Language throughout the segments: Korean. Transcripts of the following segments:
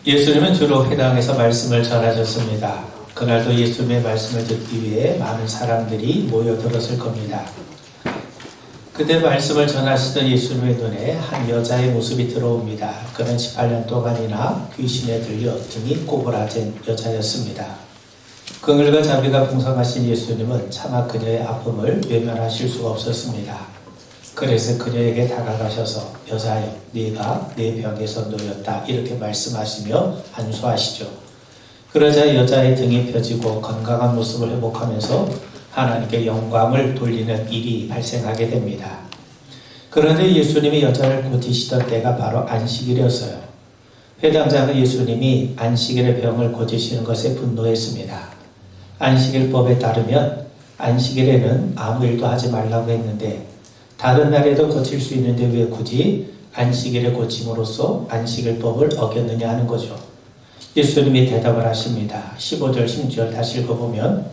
예수님은 주로 회당에서 말씀을 전하셨습니다. 그날도 예수님의 말씀을 듣기 위해 많은 사람들이 모여들었을 겁니다. 그때 말씀을 전하시던 예수님의 눈에 한 여자의 모습이 들어옵니다. 그는 18년 동안이나 귀신에 들려 등이 꼬부라진 여자였습니다. 긍휼과 자비가 풍성하신 예수님은 차마 그녀의 아픔을 외면하실 수가 없었습니다. 그래서 그녀에게 다가가셔서 여자여, 네가 내 병에서 놓였다 이렇게 말씀하시며 안수하시죠. 그러자 여자의 등이 펴지고 건강한 모습을 회복하면서 하나님께 영광을 돌리는 일이 발생하게 됩니다. 그런데 예수님이 여자를 고치시던 때가 바로 안식일이었어요. 회당장은 예수님이 안식일의 병을 고치시는 것에 분노했습니다. 안식일법에 따르면 안식일에는 아무 일도 하지 말라고 했는데 다른 날에도 고칠 수 있는데 왜 굳이 안식일에 고침으로써 안식일법을 어겼느냐 하는 거죠. 예수님이 대답을 하십니다. 15절 16절 다시 읽어보면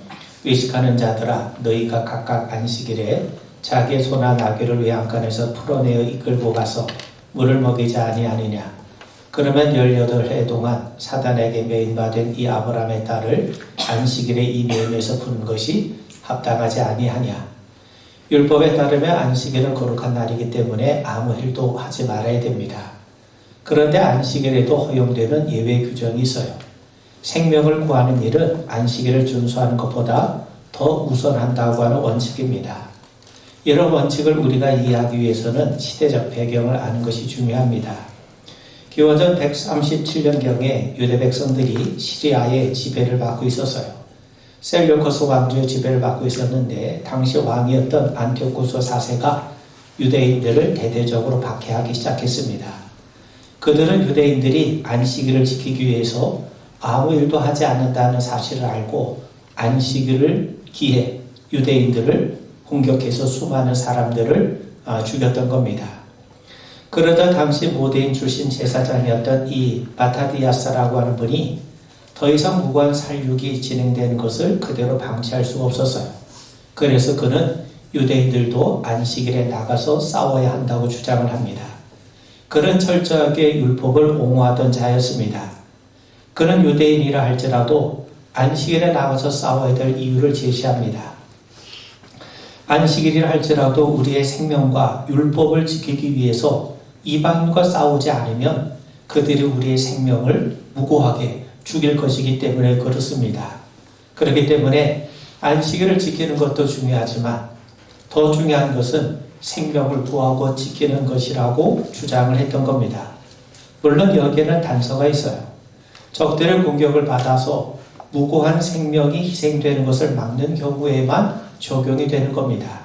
의식하는 자들아 너희가 각각 안식일에 자기의 소나 나귀를 외양간에서 풀어내어 이끌고 가서 물을 먹이지 아니하느냐. 그러면 18해 동안 사단에게 매인받은 이 아브라함의 딸을 안식일에 이 매임에서 푸는 것이 합당하지 아니하냐. 율법에 따르면 안식일은 거룩한 날이기 때문에 아무 일도 하지 말아야 됩니다. 그런데 안식일에도 허용되는 예외 규정이 있어요. 생명을 구하는 일은 안식일을 준수하는 것보다 더 우선한다고 하는 원칙입니다. 이런 원칙을 우리가 이해하기 위해서는 시대적 배경을 아는 것이 중요합니다. 기원전 137년경에 유대 백성들이 시리아의 지배를 받고 있었어요. 셀류커스 왕조의 지배를 받고 있었는데 당시 왕이었던 안티오쿠스 4세가 유대인들을 대대적으로 박해하기 시작했습니다. 그들은 유대인들이 안식일을 지키기 위해서 아무 일도 하지 않는다는 사실을 알고 안식일을 기해 유대인들을 공격해서 수많은 사람들을 죽였던 겁니다. 그러자 당시 모데인 출신 제사장이었던 이 마타디아스라고 하는 분이 더 이상 무고한 살육이 진행되는 것을 그대로 방치할 수가 없었어요. 그래서 그는 유대인들도 안식일에 나가서 싸워야 한다고 주장을 합니다. 그는 철저하게 율법을 옹호하던 자였습니다. 그는 유대인이라 할지라도 안식일에 나가서 싸워야 될 이유를 제시합니다. 안식일이라 할지라도 우리의 생명과 율법을 지키기 위해서 이방인과 싸우지 않으면 그들이 우리의 생명을 무고하게 죽일 것이기 때문에 그렇습니다. 그렇기 때문에 안식일을 지키는 것도 중요하지만 더 중요한 것은 생명을 구하고 지키는 것이라고 주장을 했던 겁니다. 물론 여기에는 단서가 있어요. 적들의 공격을 받아서 무고한 생명이 희생되는 것을 막는 경우에만 적용이 되는 겁니다.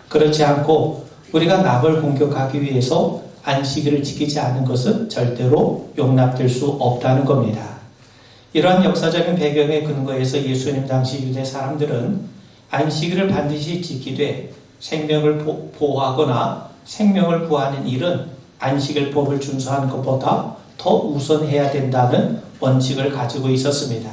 그렇지 않고 우리가 남을 공격하기 위해서 안식일을 지키지 않는 것은 절대로 용납될 수 없다는 겁니다. 이러한 역사적인 배경에 근거해서 예수님 당시 유대 사람들은 안식일을 반드시 지키되 생명을 보호하거나 생명을 구하는 일은 안식일법을 준수하는 것보다 더 우선해야 된다는 원칙을 가지고 있었습니다.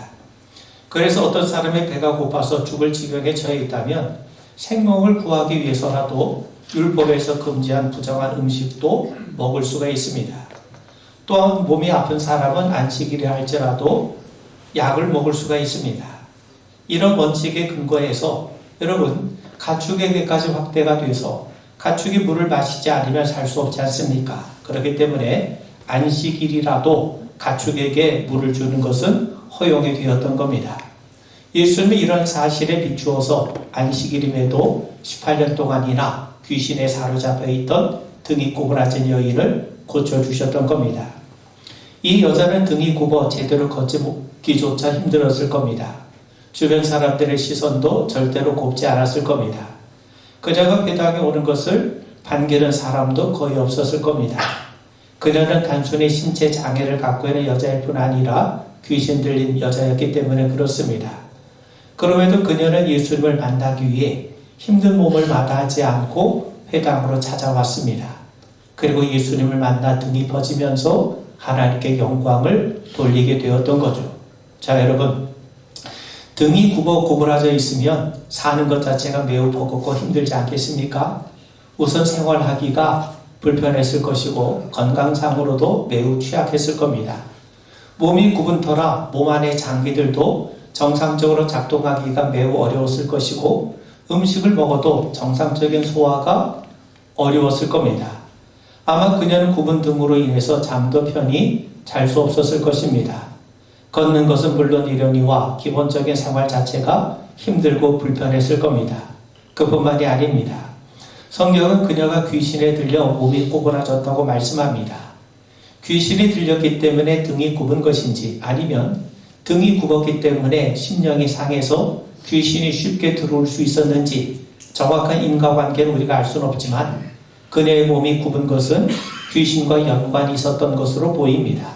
그래서 어떤 사람의 배가 고파서 죽을 지경에 처해 있다면 생명을 구하기 위해서라도 율법에서 금지한 부정한 음식도 먹을 수가 있습니다. 또한 몸이 아픈 사람은 안식일이라 할지라도 약을 먹을 수가 있습니다. 이런 원칙에 근거해서 여러분 가축에게까지 확대가 돼서 가축이 물을 마시지 않으면 살 수 없지 않습니까? 그렇기 때문에 안식일이라도 가축에게 물을 주는 것은 허용이 되었던 겁니다. 예수님이 이런 사실에 비추어서 안식일임에도 18년 동안이나 귀신에 사로잡혀 있던 등이 꼬부라진 여인을 고쳐주셨던 겁니다. 이 여자는 등이 굽어 제대로 걷기조차 힘들었을 겁니다. 주변 사람들의 시선도 절대로 곱지 않았을 겁니다. 그녀가 회당에 오는 것을 반기는 사람도 거의 없었을 겁니다. 그녀는 단순히 신체 장애를 갖고 있는 여자일 뿐 아니라 귀신 들린 여자였기 때문에 그렇습니다. 그럼에도 그녀는 예수님을 만나기 위해 힘든 몸을 마다하지 않고 회당으로 찾아왔습니다. 그리고 예수님을 만나 등이 퍼지면서 하나님께 영광을 돌리게 되었던 거죠. 자, 여러분, 등이 굽어 고부라져 있으면 사는 것 자체가 매우 버겁고 힘들지 않겠습니까? 우선 생활하기가 불편했을 것이고 건강상으로도 매우 취약했을 겁니다. 몸이 굽은 터라 몸 안의 장기들도 정상적으로 작동하기가 매우 어려웠을 것이고 음식을 먹어도 정상적인 소화가 어려웠을 겁니다. 아마 그녀는 굽은 등으로 인해서 잠도 편히 잘 수 없었을 것입니다. 걷는 것은 물론 이러니와 기본적인 생활 자체가 힘들고 불편했을 겁니다. 그뿐만이 아닙니다. 성경은 그녀가 귀신에 들려 몸이 꼬부라졌다고 말씀합니다. 귀신이 들렸기 때문에 등이 굽은 것인지 아니면 등이 굽었기 때문에 심령이 상해서 귀신이 쉽게 들어올 수 있었는지 정확한 인과관계는 우리가 알 수는 없지만 그녀의 몸이 굽은 것은 귀신과 연관이 있었던 것으로 보입니다.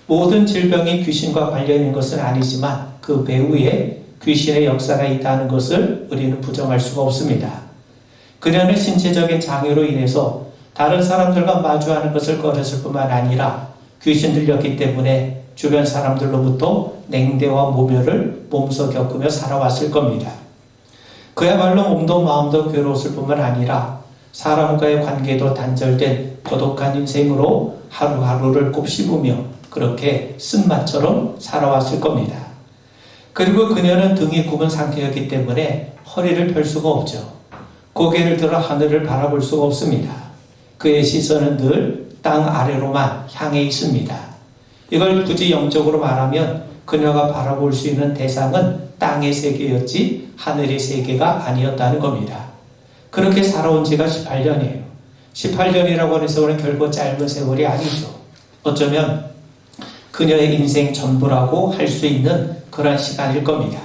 모든 질병이 귀신과 관련 있는 것은 아니지만 그 배후에 귀신의 역사가 있다는 것을 우리는 부정할 수가 없습니다. 그녀는 신체적인 장애로 인해서 다른 사람들과 마주하는 것을 꺼렸을 뿐만 아니라 귀신 들렸기 때문에 주변 사람들로부터 냉대와 모멸을 몸소 겪으며 살아왔을 겁니다. 그야말로 몸도 마음도 괴로웠을 뿐만 아니라 사람과의 관계도 단절된 고독한 인생으로 하루하루를 곱씹으며 그렇게 쓴맛처럼 살아왔을 겁니다. 그리고 그녀는 등이 굽은 상태였기 때문에 허리를 펼 수가 없죠. 고개를 들어 하늘을 바라볼 수가 없습니다. 그의 시선은 늘 땅 아래로만 향해 있습니다. 이걸 굳이 영적으로 말하면 그녀가 바라볼 수 있는 대상은 땅의 세계였지 하늘의 세계가 아니었다는 겁니다. 그렇게 살아온 지가 18년이에요. 18년이라고 하는 세월은 결코 짧은 세월이 아니죠. 어쩌면 그녀의 인생 전부라고 할 수 있는 그런 시간일 겁니다.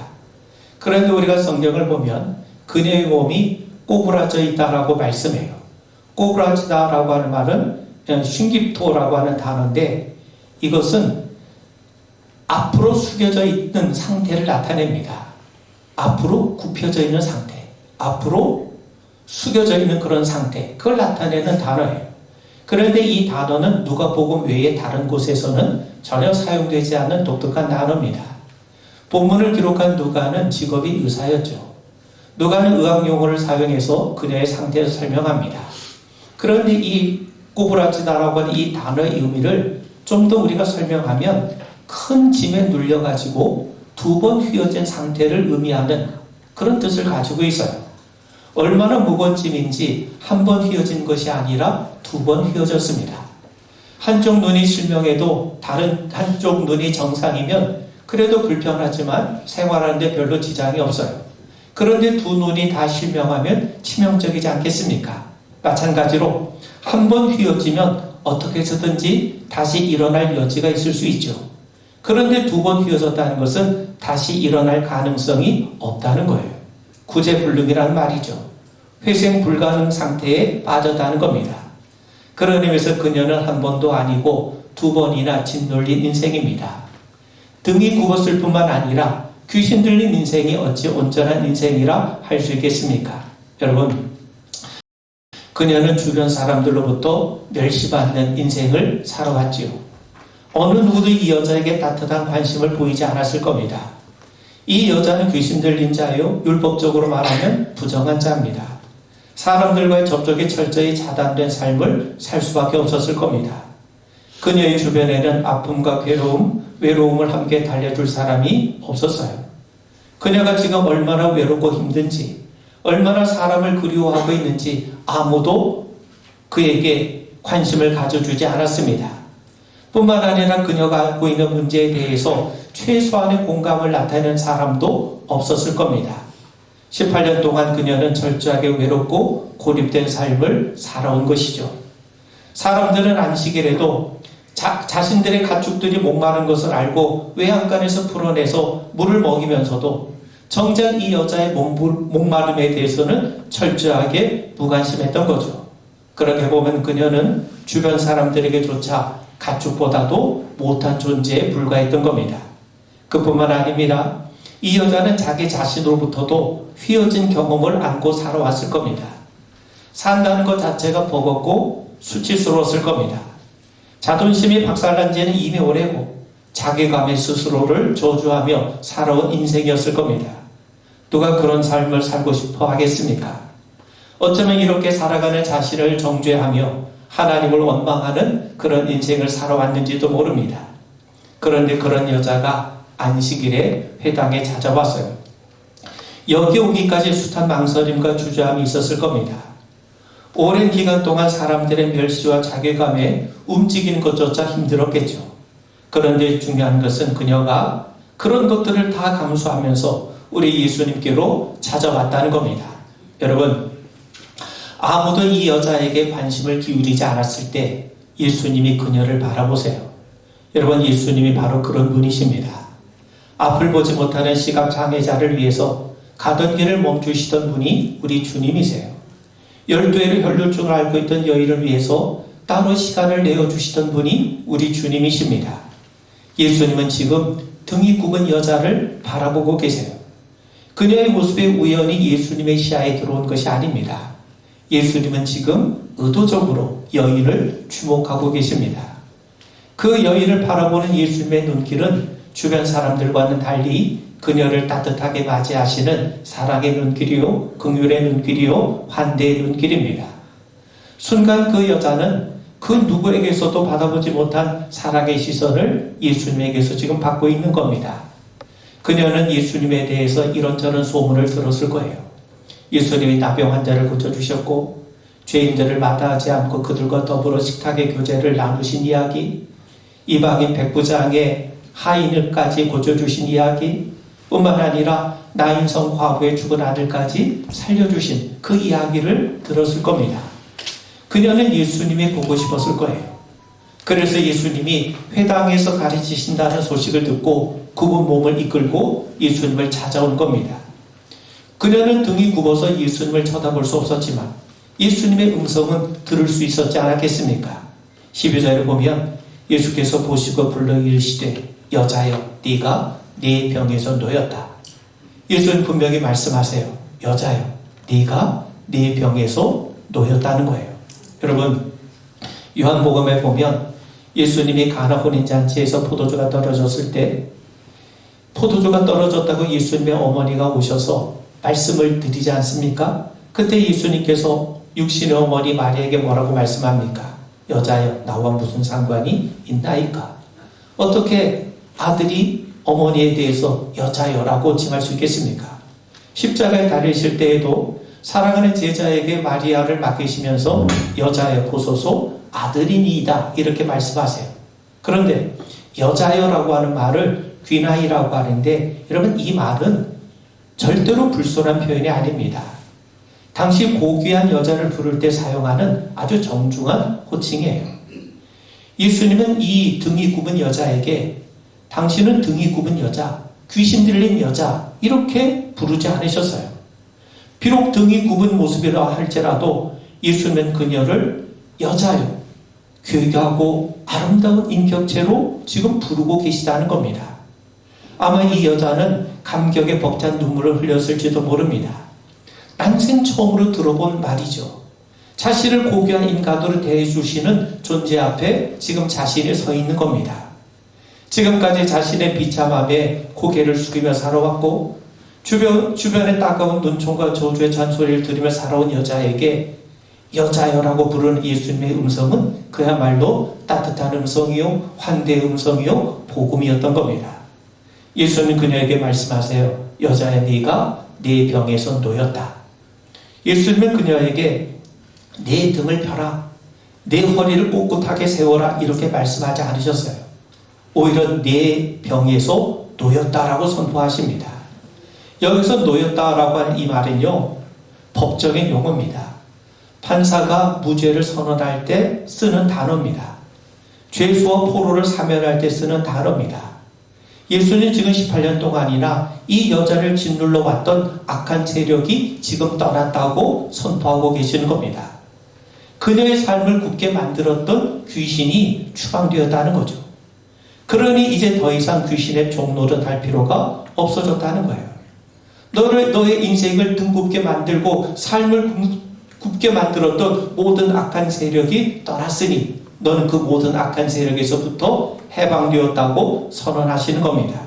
그런데 우리가 성경을 보면 그녀의 몸이 꼬부라져 있다라고 말씀해요. 꼬부라지다라고 하는 말은 쉰깁토라고 하는 단어인데 이것은 앞으로 숙여져 있는 상태를 나타냅니다. 앞으로 굽혀져 있는 상태, 앞으로 숙여져 있는 그런 상태, 그걸 나타내는 단어예요. 그런데 이 단어는 누가복음 외에 다른 곳에서는 전혀 사용되지 않는 독특한 단어입니다. 본문을 기록한 누가는 직업이 의사였죠. 누가는 의학 용어를 사용해서 그녀의 상태를 설명합니다. 그런데 이 꼬부라지다라고 하는 이 단어의 의미를 좀 더 우리가 설명하면 큰 짐에 눌려가지고 2번 휘어진 상태를 의미하는 그런 뜻을 가지고 있어요. 얼마나 무거운 짐인지 한 번 휘어진 것이 아니라 2번 휘어졌습니다. 한쪽 눈이 실명해도 다른 한쪽 눈이 정상이면 그래도 불편하지만 생활하는데 별로 지장이 없어요. 그런데 두 눈이 다 실명하면 치명적이지 않겠습니까? 마찬가지로 한 번 휘어지면 어떻게 해서든지 다시 일어날 여지가 있을 수 있죠. 그런데 2번 휘어졌다는 것은 다시 일어날 가능성이 없다는 거예요. 구제불능이라는 말이죠. 회생 불가능 상태에 빠졌다는 겁니다. 그런 의미에서 그녀는 한 번도 아니고 2번이나 짓눌린 인생입니다. 등이 굽었을 뿐만 아니라 귀신 들린 인생이 어찌 온전한 인생이라 할 수 있겠습니까? 여러분, 그녀는 주변 사람들로부터 멸시받는 인생을 살아왔지요. 어느 누구도 이 여자에게 따뜻한 관심을 보이지 않았을 겁니다. 이 여자는 귀신 들린 자요, 율법적으로 말하면 부정한 자입니다. 사람들과의 접촉이 철저히 차단된 삶을 살 수밖에 없었을 겁니다. 그녀의 주변에는 아픔과 괴로움, 외로움을 함께 달래줄 사람이 없었어요. 그녀가 지금 얼마나 외롭고 힘든지, 얼마나 사람을 그리워하고 있는지 아무도 그에게 관심을 가져주지 않았습니다. 뿐만 아니라 그녀가 안고 있는 문제에 대해서 최소한의 공감을 나타내는 사람도 없었을 겁니다. 18년 동안 그녀는 철저하게 외롭고 고립된 삶을 살아온 것이죠. 사람들은 안식일에도 자신들의 가축들이 목마른 것을 알고 외양간에서 풀어내서 물을 먹이면서도 정작 이 여자의 목마름에 대해서는 철저하게 무관심했던 거죠. 그렇게 보면 그녀는 주변 사람들에게조차 가축보다도 못한 존재에 불과했던 겁니다. 그뿐만 아닙니다. 이 여자는 자기 자신으로부터도 휘어진 경험을 안고 살아왔을 겁니다. 산다는 것 자체가 버겁고 수치스러웠을 겁니다. 자존심이 박살난 지는 이미 오래고 자괴감에 스스로를 저주하며 살아온 인생이었을 겁니다. 누가 그런 삶을 살고 싶어 하겠습니까? 어쩌면 이렇게 살아가는 자신을 정죄하며 하나님을 원망하는 그런 인생을 살아왔는지도 모릅니다. 그런데 그런 여자가 안식일에 회당에 찾아왔어요. 여기 오기까지 숱한 망설임과 주저함이 있었을 겁니다. 오랜 기간 동안 사람들의 멸시와 자괴감에 움직이는 것조차 힘들었겠죠. 그런데 중요한 것은 그녀가 그런 것들을 다 감수하면서 우리 예수님께로 찾아왔다는 겁니다. 여러분, 아무도 이 여자에게 관심을 기울이지 않았을 때 예수님이 그녀를 바라보세요. 여러분, 예수님이 바로 그런 분이십니다. 앞을 보지 못하는 시각장애자를 위해서 가던 길을 멈추시던 분이 우리 주님이세요. 12회의 혈루증을 앓고 있던 여인을 위해서 따로 시간을 내어주시던 분이 우리 주님이십니다. 예수님은 지금 등이 굽은 여자를 바라보고 계세요. 그녀의 모습에 우연히 예수님의 시야에 들어온 것이 아닙니다. 예수님은 지금 의도적으로 여인을 주목하고 계십니다. 그 여인을 바라보는 예수님의 눈길은 주변 사람들과는 달리 그녀를 따뜻하게 맞이하시는 사랑의 눈길이요, 긍휼의 눈길이요, 환대의 눈길입니다. 순간 그 여자는 그 누구에게서도 받아보지 못한 사랑의 시선을 예수님에게서 지금 받고 있는 겁니다. 그녀는 예수님에 대해서 이런저런 소문을 들었을 거예요. 예수님이 나병 환자를 고쳐주셨고 죄인들을 마다하지 않고 그들과 더불어 식탁의 교제를 나누신 이야기, 이방인 백부장의 하인을까지 고쳐주신 이야기, 뿐만 아니라 나인성 과부의 죽은 아들까지 살려주신 그 이야기를 들었을 겁니다. 그녀는 예수님이 보고 싶었을 거예요. 그래서 예수님이 회당에서 가르치신다는 소식을 듣고 굽은 몸을 이끌고 예수님을 찾아온 겁니다. 그녀는 등이 굽어서 예수님을 쳐다볼 수 없었지만 예수님의 음성은 들을 수 있었지 않았겠습니까? 12절에 보면 예수께서 보시고 불러 이르시되 여자여 네가 네 병에서 놓였다. 예수는 분명히 말씀하세요. 여자여 네가 네 병에서 놓였다는 거예요. 여러분, 요한복음에 보면 예수님이 가나 혼인잔치에서 포도주가 떨어졌을 때 포도주가 떨어졌다고 예수님의 어머니가 오셔서 말씀을 드리지 않습니까? 그때 예수님께서 육신의 어머니 마리아에게 뭐라고 말씀합니까? 여자여 나와 무슨 상관이 있나이까? 어떻게 아들이 어머니에 대해서 여자여라고 칭할 수 있겠습니까? 십자가에 달리실 때에도 사랑하는 제자에게 마리아를 맡기시면서 여자여 보소서 아들이니이다 이렇게 말씀하세요. 그런데 여자여라고 하는 말을 귀나이라고 하는데 여러분, 이 말은 절대로 불손한 표현이 아닙니다. 당시 고귀한 여자를 부를 때 사용하는 아주 정중한 호칭이에요. 예수님은 이 등이 굽은 여자에게 당신은 등이 굽은 여자, 귀신 들린 여자 이렇게 부르지 않으셨어요. 비록 등이 굽은 모습이라 할지라도 예수님은 그녀를 여자요, 귀하고 아름다운 인격체로 지금 부르고 계시다는 겁니다. 아마 이 여자는 감격에 벅찬 눈물을 흘렸을지도 모릅니다. 난생 처음으로 들어본 말이죠. 자신을 고귀한 인간으로 대해주시는 존재 앞에 지금 자신이 서 있는 겁니다. 지금까지 자신의 비참함에 고개를 숙이며 살아왔고 주변에 따가운 눈총과 저주의 잔소리를 들으며 살아온 여자에게 여자여라고 부르는 예수님의 음성은 그야말로 따뜻한 음성이요, 환대의 음성이요, 복음이었던 겁니다. 예수님 그녀에게 말씀하세요. 여자야 네가 네 병에서 놓였다. 예수님은 그녀에게 네 등을 펴라, 네 허리를 꼿꼿하게 세워라 이렇게 말씀하지 않으셨어요. 오히려 네 병에서 놓였다라고 선포하십니다. 여기서 놓였다라고 하는 이 말은요, 법적인 용어입니다. 판사가 무죄를 선언할 때 쓰는 단어입니다. 죄수와 포로를 사면할 때 쓰는 단어입니다. 예수님 지금 18년 동안이나 이 여자를 짓눌러 왔던 악한 세력이 지금 떠났다고 선포하고 계시는 겁니다. 그녀의 삶을 굳게 만들었던 귀신이 추방되었다는 거죠. 그러니 이제 더 이상 귀신의 종노릇할 필요가 없어졌다는 거예요. 너의 인생을 등굽게 만들고 삶을 굽게 만들었던 모든 악한 세력이 떠났으니 너는 그 모든 악한 세력에서부터 해방되었다고 선언하시는 겁니다.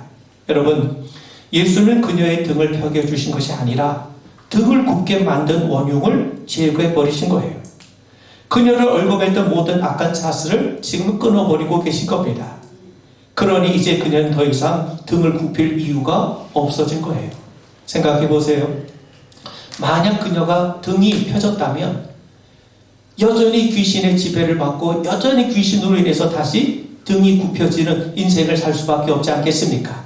여러분, 예수는 그녀의 등을 펴게 주신 것이 아니라 등을 굽게 만든 원흉을 제거해 버리신 거예요. 그녀를 얽어맸던 모든 악한 사슬을 지금 끊어버리고 계신 겁니다. 그러니 이제 그녀는 더 이상 등을 굽힐 이유가 없어진 거예요. 생각해 보세요. 만약 그녀가 등이 펴졌다면 여전히 귀신의 지배를 받고 여전히 귀신으로 인해서 다시 등이 굽혀지는 인생을 살 수밖에 없지 않겠습니까?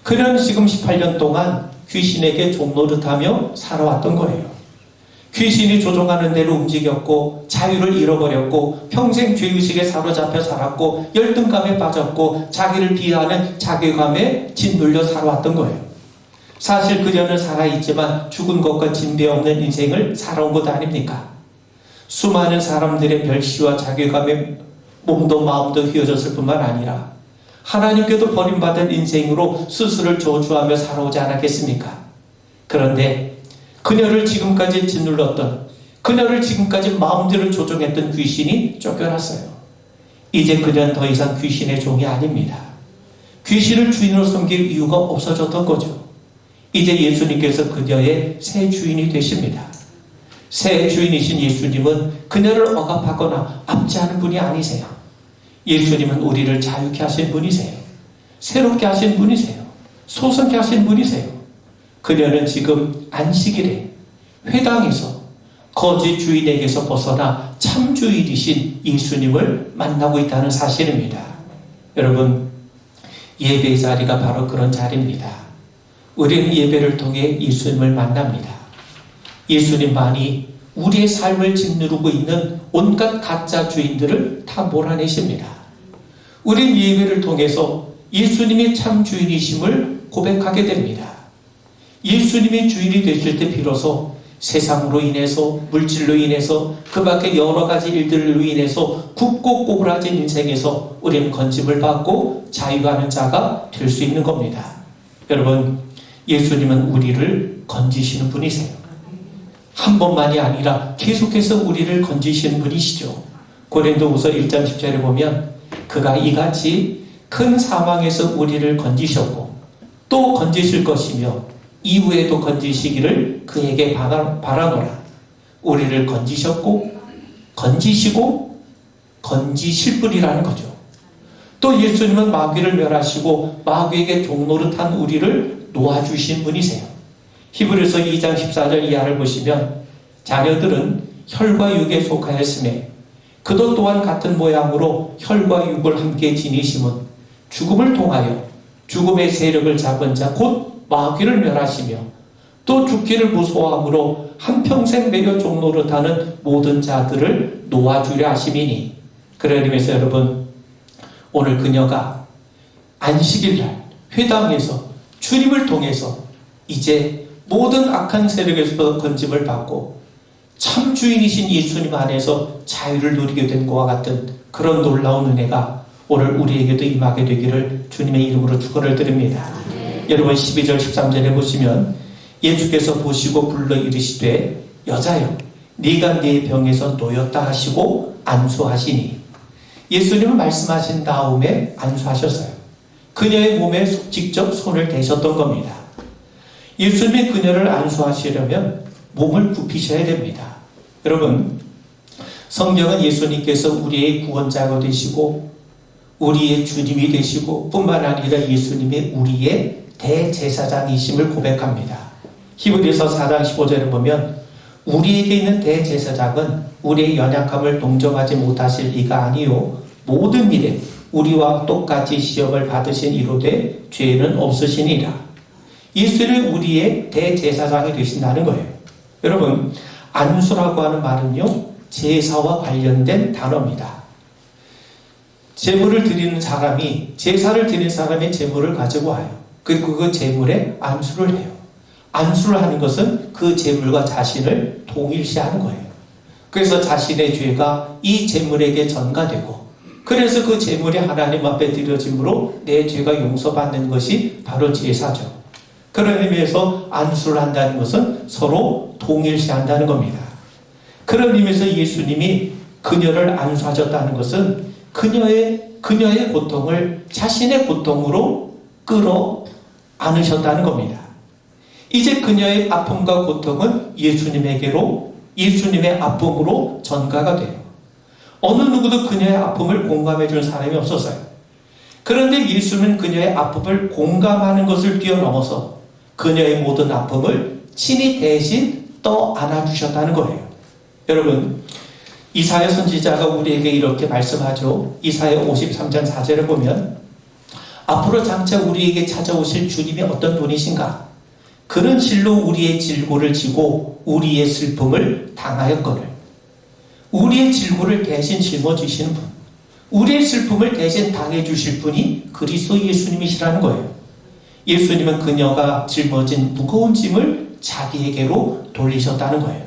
그녀는 지금 18년 동안 귀신에게 종노릇하며 살아왔던 거예요. 귀신이 조종하는 대로 움직였고 자유를 잃어버렸고 평생 죄의식에 사로잡혀 살았고 열등감에 빠졌고 자기를 비하하는 자괴감에 짓눌려 살아왔던 거예요. 사실 그녀는 살아있지만 죽은 것과 진배 없는 인생을 살아온 것 아닙니까? 수많은 사람들의 멸시와 자괴감에 몸도 마음도 휘어졌을 뿐만 아니라 하나님께도 버림받은 인생으로 스스로를 저주하며 살아오지 않았겠습니까? 그런데 그녀를 지금까지 짓눌렀던, 그녀를 지금까지 마음대로 조종했던 귀신이 쫓겨났어요. 이제 그녀는 더 이상 귀신의 종이 아닙니다. 귀신을 주인으로 섬길 이유가 없어졌던 거죠. 이제 예수님께서 그녀의 새 주인이 되십니다. 새 주인이신 예수님은 그녀를 억압하거나 압제하는 분이 아니세요. 예수님은 우리를 자유케 하신 분이세요. 새롭게 하신 분이세요. 소성케 하신 분이세요. 그녀는 지금 안식일에 회당에서 거짓 주인에게서 벗어나 참 주인이신 예수님을 만나고 있다는 사실입니다. 여러분, 예배의 자리가 바로 그런 자리입니다. 우리는 예배를 통해 예수님을 만납니다. 예수님만이 우리의 삶을 짓누르고 있는 온갖 가짜 주인들을 다 몰아내십니다. 우린 예배를 통해서 예수님이 참 주인이심을 고백하게 됩니다. 예수님이 주인이 되실 때 비로소 세상으로 인해서, 물질로 인해서, 그 밖에 여러 가지 일들로 인해서 굽고 꼬부라진 인생에서 우리는 건짐을 받고 자유하는 자가 될 수 있는 겁니다. 여러분, 예수님은 우리를 건지시는 분이세요. 한 번만이 아니라 계속해서 우리를 건지시는 분이시죠. 고린도후서 1장 10절에 보면 그가 이같이 큰 사망에서 우리를 건지셨고 또 건지실 것이며 이후에도 건지시기를 그에게 바라노라. 우리를 건지셨고 건지시고 건지실 분이라는 거죠. 또 예수님은 마귀를 멸하시고 마귀에게 종노릇한 우리를 놓아주신 분이세요. 히브리서 2장 14절 이하를 보시면 자녀들은 혈과 육에 속하였음에 그도 또한 같은 모양으로 혈과 육을 함께 지니심은 죽음을 통하여 죽음의 세력을 잡은 자 곧 마귀를 멸하시며 또 죽기를 무서워함으로 한평생 매여 종노릇하는 모든 자들을 놓아주려 하심이니. 그러면서 여러분, 오늘 그녀가 안식일날 회당에서 주님을 통해서 이제 모든 악한 세력에서 건짐을 받고 참 주인이신 예수님 안에서 자유를 누리게 된 것과 같은 그런 놀라운 은혜가 오늘 우리에게도 임하게 되기를 주님의 이름으로 축원을 드립니다. 여러분 12절 13절에 보시면 예수께서 보시고 불러 이르시되 여자여 네가 네 병에서 놓였다 하시고 안수하시니. 예수님은 말씀하신 다음에 안수하셨어요. 그녀의 몸에 직접 손을 대셨던 겁니다. 예수님이 그녀를 안수하시려면 몸을 굽히셔야 됩니다. 여러분, 성경은 예수님께서 우리의 구원자가 되시고 우리의 주님이 되시고 뿐만 아니라 예수님이 우리의 대제사장이심을 고백합니다. 히브리서 4장 15절에 보면 우리에게 있는 대제사장은 우리의 연약함을 동정하지 못하실 이가 아니요 모든 일에 우리와 똑같이 시험을 받으신 이로되 죄는 없으시니라. 예수는 우리의 대제사장이 되신다는 거예요. 여러분, 안수라고 하는 말은요 제사와 관련된 단어입니다. 제물을 드리는 사람이, 제사를 드리는 사람이 제물을 가지고 와요. 그리고 그 제물에 안수를 해요. 안수를 하는 것은 그 제물과 자신을 동일시하는 거예요. 그래서 자신의 죄가 이 제물에게 전가되고, 그래서 그 제물이 하나님 앞에 드려짐으로 내 죄가 용서받는 것이 바로 제사죠. 그런 의미에서 안수를 한다는 것은 서로 동일시한다는 겁니다. 그런 의미에서 예수님이 그녀를 안수하셨다는 것은 그녀의 고통을 자신의 고통으로 끌어 안으셨다는 겁니다. 이제 그녀의 아픔과 고통은 예수님에게로, 예수님의 아픔으로 전가가 돼요. 어느 누구도 그녀의 아픔을 공감해 줄 사람이 없었어요. 그런데 예수는 그녀의 아픔을 공감하는 것을 뛰어넘어서 그녀의 모든 아픔을 친히 대신 떠 안아주셨다는 거예요. 여러분, 이사야 선지자가 우리에게 이렇게 말씀하죠. 이사야 53장 4절에 보면 앞으로 장차 우리에게 찾아오실 주님이 어떤 분이신가? 그는 실로 우리의 질고를 지고 우리의 슬픔을 당하였거늘. 우리의 질고를 대신 짊어지시는 분, 우리의 슬픔을 대신 당해주실 분이 그리스도 예수님이시라는 거예요. 예수님은 그녀가 짊어진 무거운 짐을 자기에게로 돌리셨다는 거예요.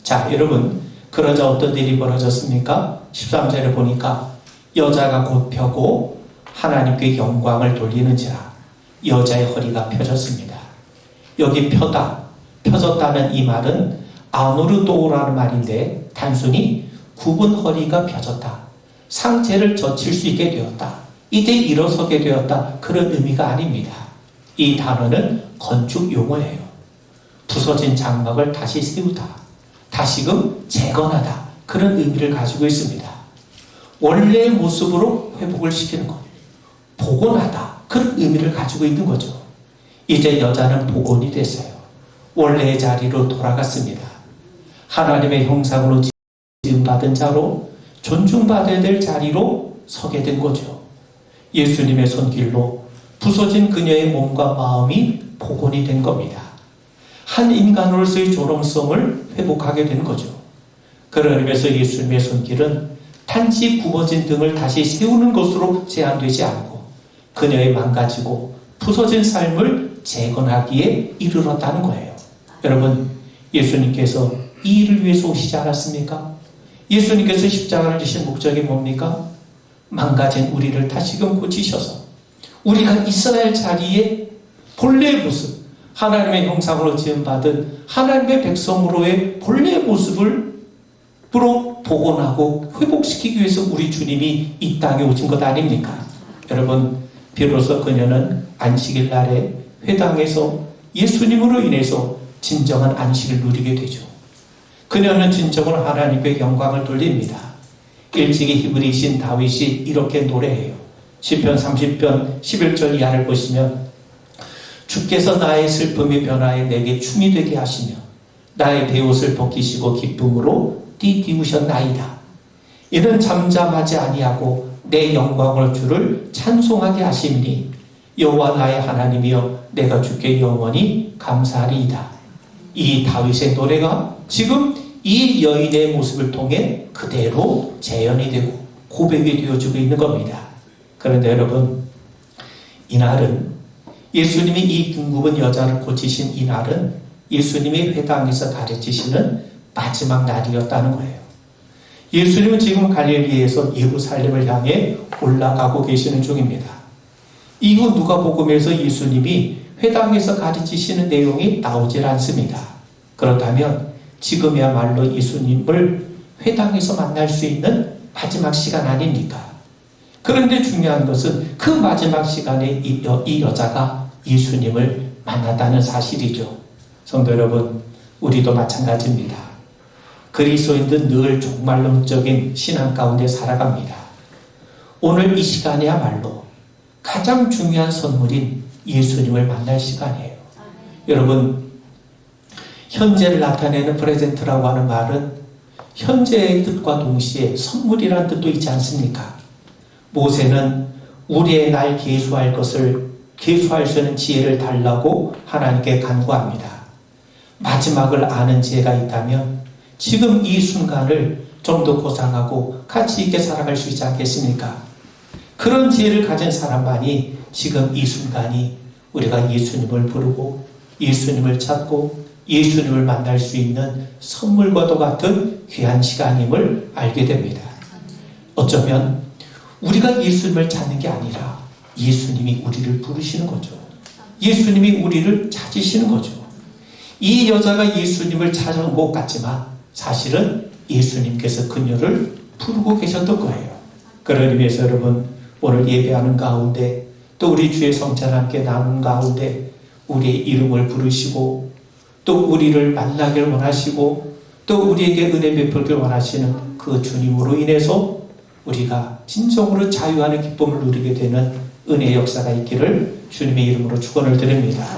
자, 여러분, 그러자 어떤 일이 벌어졌습니까? 13절에 보니까 여자가 곧 펴고 하나님께 영광을 돌리는지라 여자의 허리가 펴졌습니다. 여기 펴다, 펴졌다는 이 말은 아누르도라는 말인데 단순히 굽은 허리가 펴졌다, 상체를 젖힐 수 있게 되었다, 이제 일어서게 되었다, 그런 의미가 아닙니다. 이 단어는 건축 용어예요. 부서진 장막을 다시 세우다, 다시금 재건하다, 그런 의미를 가지고 있습니다. 원래의 모습으로 회복을 시키는 것, 복원하다, 그런 의미를 가지고 있는 거죠. 이제 여자는 복원이 됐어요. 원래의 자리로 돌아갔습니다. 하나님의 형상으로 지음받은 자로 존중받아야 될 자리로 서게 된 거죠. 예수님의 손길로 부서진 그녀의 몸과 마음이 복원이 된 겁니다. 한 인간으로서의 존엄성을 회복하게 된 거죠. 그런 의미에서 예수님의 손길은 단지 굽어진 등을 다시 세우는 것으로 제한되지 않고 그녀의 망가지고 부서진 삶을 재건하기에 이르렀다는 거예요. 여러분, 예수님께서 이 일을 위해서 오시지 않았습니까? 예수님께서 십자가를 지신 목적이 뭡니까? 망가진 우리를 다시금 고치셔서 우리가 있어야 할 자리에 본래의 모습, 하나님의 형상으로 지음받은 하나님의 백성으로의 본래의 모습을 복원하고 회복시키기 위해서 우리 주님이 이 땅에 오신 것 아닙니까? 여러분, 비로소 그녀는 안식일 날에 회당에서 예수님으로 인해서 진정한 안식을 누리게 되죠. 그녀는 진정으로 하나님께 영광을 돌립니다. 일찍이 히브리신 다윗이 이렇게 노래해요. 시편 30편 11절 이하를 보시면 주께서 나의 슬픔이 변화해 내게 춤이 되게 하시며 나의 베옷을 벗기시고 기쁨으로 띠띠우셨나이다. 이는 잠잠하지 아니하고 내 영광을 주를 찬송하게 하심이니 여호와 나의 하나님이여 내가 주께 영원히 감사하리이다. 이 다윗의 노래가 지금 이 여인의 모습을 통해 그대로 재현이 되고 고백이 되어지고 있는 겁니다. 그런데 여러분, 이날은 예수님이 이 둥굽은 여자를 고치신 이날은 예수님이 회당에서 가르치시는 마지막 날이었다는 거예요. 예수님은 지금 갈릴리에서 예루살렘을 향해 올라가고 계시는 중입니다. 이후 누가복음에서 예수님이 회당에서 가르치시는 내용이 나오질 않습니다. 그렇다면 지금이야말로 예수님을 회당에서 만날 수 있는 마지막 시간 아닙니까? 그런데 중요한 것은 그 마지막 시간에 이 여자가 예수님을 만났다는 사실이죠. 성도 여러분, 우리도 마찬가지입니다. 그리스도인들은 늘 종말론적인 신앙 가운데 살아갑니다. 오늘 이 시간이야말로 가장 중요한 선물인 예수님을 만날 시간이에요. 여러분, 현재를 나타내는 프레젠트라고 하는 말은 현재의 뜻과 동시에 선물이라는 뜻도 있지 않습니까? 모세는 우리의 날 계수할 수 있는 지혜를 달라고 하나님께 간구합니다. 마지막을 아는 지혜가 있다면 지금 이 순간을 좀 더 고상하고 가치 있게 살아갈 수 있지 않겠습니까? 그런 지혜를 가진 사람만이 지금 이 순간이 우리가 예수님을 부르고 예수님을 찾고 예수님을 만날 수 있는 선물과도 같은 귀한 시간임을 알게 됩니다. 어쩌면 우리가 예수님을 찾는 게 아니라 예수님이 우리를 부르시는 거죠. 예수님이 우리를 찾으시는 거죠. 이 여자가 예수님을 찾아온 것 같지만 사실은 예수님께서 그녀를 부르고 계셨던 거예요. 그런 의미에서 여러분, 오늘 예배하는 가운데 또 우리 주의 성찬 함께 나눈 가운데 우리의 이름을 부르시고 또 우리를 만나길 원하시고 또 우리에게 은혜 베풀길 원하시는 그 주님으로 인해서 우리가 진정으로 자유하는 기쁨을 누리게 되는 은혜의 역사가 있기를 주님의 이름으로 축원을 드립니다.